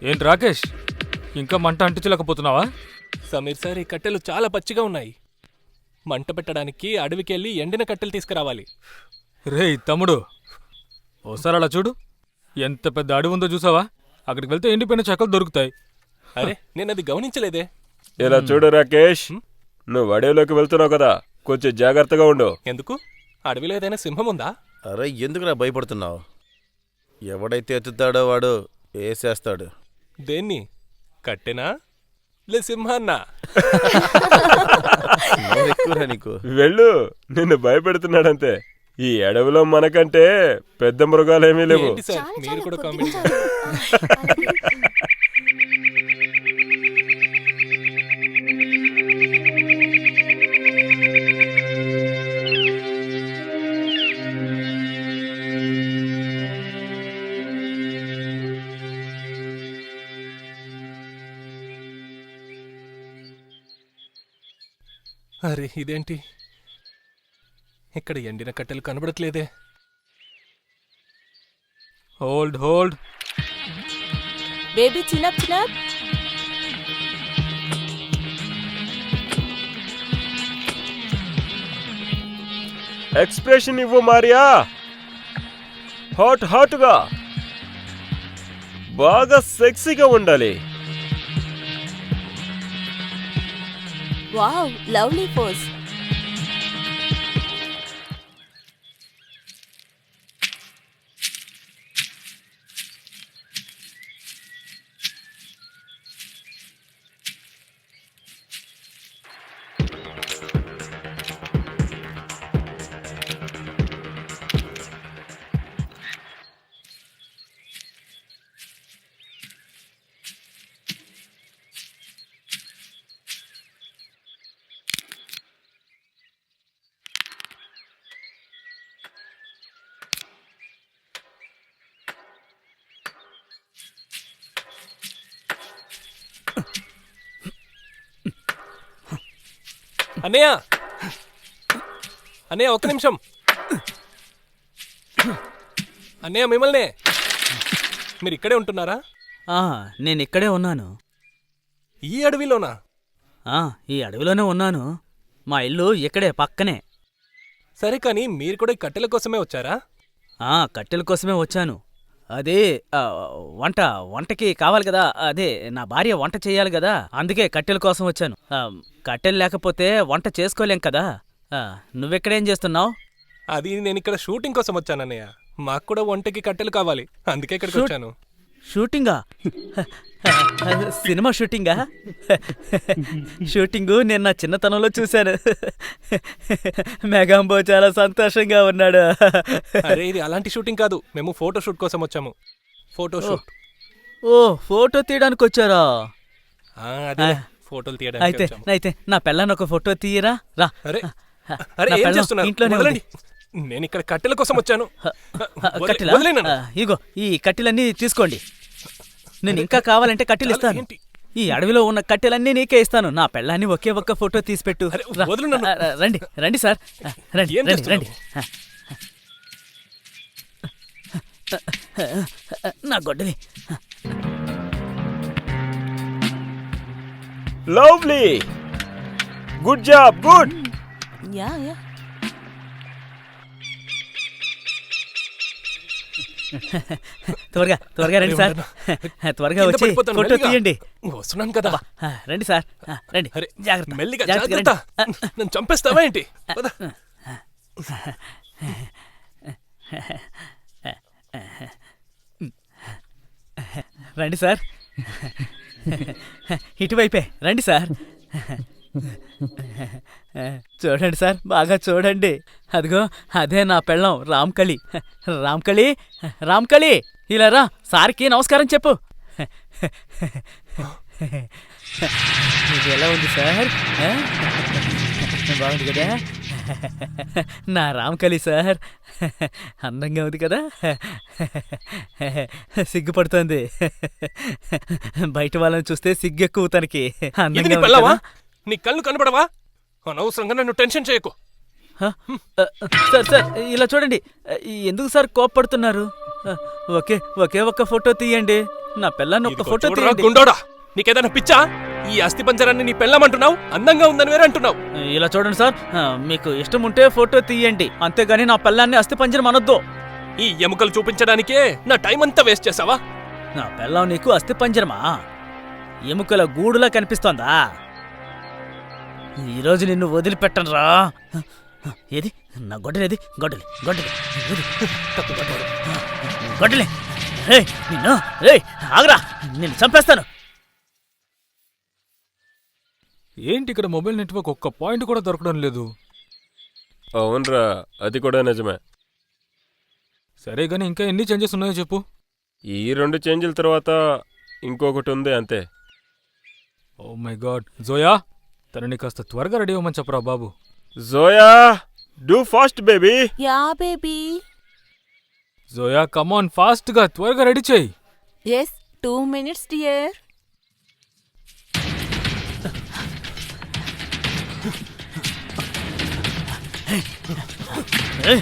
ఏంటి రాకేష్, ఇంకా మంట అంటించలేకపోతున్నావా? సమీర్ సార్, ఈ కట్టెలు చాలా పచ్చిగా ఉన్నాయి. మంట పెట్టడానికి అడవికెళ్ళి ఎండిన కట్టెలు తీసుకురావాలి. రేయ్ తమ్ముడు, ఓసారి అలా చూడు. ఎంత పెద్ద అడవి ఉందో చూసావా? అక్కడికి వెళ్తే ఎండిపోయిన చెక్కలు దొరుకుతాయి. అరే, నేనది గమనించలేదే. ఇలా చూడు రాకేష్, నువ్వు అడవిలోకి వెళ్తున్నావు కదా, కొంచెం జాగ్రత్తగా ఉండు. ఎందుకు? అడవిలో ఏదైనా సింహం ఉందా? అరే ఎందుకురా భయపడుతున్నావు? ఎవడైతే ఎత్తుతాడో వాడు వేసేస్తాడు. దేన్ని? కట్టెనా లే సింహాన్నా? ఎక్కువరా నీకు. వెళ్ళు, నిన్ను భయపెడుతున్నాడంతే. ఈ అడవిలో మనకంటే పెద్ద మృగాలేమీ లేవు. ఏంటి సార్, మీరు కూడా కామెంట్ అరే ఇదేంటి, ఇక్కడ ఎండిన కట్టెలు కనబడట్లేదే. Hold hold. Baby chin up chin up. Expression ఇవ్వు మారియా, హాట్ హాట్గా, బాగా సెక్సీగా ఉండాలి. Wow, lovely pose. అన్నయ్య, అన్నయ్య ఒక్క నిమిషం. అన్నయ్య మిమ్మల్నే. మీరు ఇక్కడే ఉంటున్నారా? నేను ఇక్కడే ఉన్నాను. ఈ అడవిలోనా? ఈ అడవిలోనే ఉన్నాను. మా ఇల్లు ఇక్కడే పక్కనే. సరే, కానీ మీరు కూడా ఈ కట్టెల కోసమే వచ్చారా? కట్టెల కోసమే వచ్చాను. అదే వంటకి కావాలి కదా, అదే నా భార్య వంట చేయాలి కదా, అందుకే కట్టెల కోసం వచ్చాను. కట్టెలు లేకపోతే వంట చేసుకోలేం కదా. నువ్వెక్కడేం చేస్తున్నావు? అది నేను ఇక్కడ షూటింగ్ కోసం వచ్చానన్నయ్య. మాకు కూడా వంటకి కట్టెలు కావాలి, అందుకే ఇక్కడికి వచ్చాను. షూటింగా? సినిమా షూటింగా? షూటింగు నేను నా చిన్నతనంలో చూశాను. మెగాంబో చాలా సంతోషంగా ఉన్నాడు. అరే ఇది అలాంటి షూటింగ్ కాదు, మేము ఫోటో షూట్ కోసం వచ్చాము. Photo shoot. ఫోటో తీయడానికి వచ్చారా? అదే ఫోటోలు తీయడానికి. అయితే నా పెళ్ళాన్ని ఒక ఫోటో తీయరా? రా. అరే అరే ఏం చేస్తున్నారు? ఇంట్లోనే వదలండి. నేను ఇక్కడ కట్టెల కోసం వచ్చాను. కట్టెలా? ఇగో ఈ కట్టెలన్నీ తీసుకోండి. నేను ఇంకా కావాలంటే కట్టెలు ఇస్తాను. ఈ అడవిలో ఉన్న కట్టెలన్నీ నీకే ఇస్తాను. నా పెళ్ళాన్ని ఒకే ఒక్క ఫోటో తీసిపెట్టు. రండి రండి సార్, రండి రండి రండి. నా గొడ్డలి. Lovely, good job, good. Yeah yeah. త్వరగా త్వరగా రండి సార్, త్వరగా వచ్చి ఫోటో తీయండి. వస్తున్నాను కదా. రండి సార్, రండి. జాగ్రత్త, మెల్లిగా, జాగ్రత్త. నన్ను చంపేస్తావా ఏంటి? రండి సార్, ఇటువైపే రండి సార్. చూడండి సార్, బాగా చూడండి. అదిగో అదే నా పెళ్ళం రామ్కళి. రామ్కళి, రామ్కళి, ఇలా రా, సార్కి నమస్కారం చెప్పు. ఇది ఎలా ఉంది సార్? బాగుంది కదా? నా రామ్కళి సార్, అందంగా ఉంది కదా? సిగ్గుపడుతోంది. బయట వాళ్ళని చూస్తే సిగ్గెక్కువ తనకి. అందంగా ఉంది కదా? నీ కళ్ళు కనబడవా? అనవసరంగా నన్ను టెన్షన్ చేయకు. సార్ సార్, ఇలా చూడండి. ఎందుకు సార్ కోప్పడుతున్నారు? ఒకే ఒక్క ఫోటో తీయండి. నా పిల్లాన్ని ఒక్క ఇదిగో ఫోటో చూడరా తీయండి. గుండోడా, నీకేదైనా పిచ్చా? ఈ అస్థి పంజరాన్ని నీ పెళ్ళమంటున్నావు, అందంగా ఉందని వేరే అంటున్నావు. ఇలా చూడండి సార్, మీకు ఇష్టం ఉంటే ఫోటో తీయండి, అంతేగాని నా పిల్లాన్ని అస్థిపంజరం అనొద్దు. ఈ ఎముకలు చూపించడానికే నా టైం అంతా వేస్ట్ చేసావా? నా పిల్లం నీకు అస్థిపంజరమా? ఎముకల గూడులా కనిపిస్తోందా? ఈరోజు నిన్ను వదిలిపెట్టను రా. ఏది నా గొడ్డలేది? గొడ్డలి గొడ్డలి గొడ్డలి. నిన్ను ఆగరా, నిన్ను చంపేస్తాను. ఏంటి ఇక్కడ మొబైల్ నెట్వర్క్ ఒక్క పాయింట్ కూడా దొరకడం లేదు. అవునరా, అది కూడా నిజమే. సరే గానీ ఇంకా ఎన్ని చేంజెస్ ఉన్నాయో చెప్పు. ఈ 2 చేంజ్ల తర్వాత ఇంకొకటి ఉంది అంతే. Oh my God. జోయా, తనని కాస్త త్వరగా రెడీ అవ్వమని చెప్పరా బాబు. Zoya, do fast baby. Yeah, baby. Zoya come on, fast గా త్వరగా రెడీ చేయి. Yes, 2 minutes, dear. ఏయ్!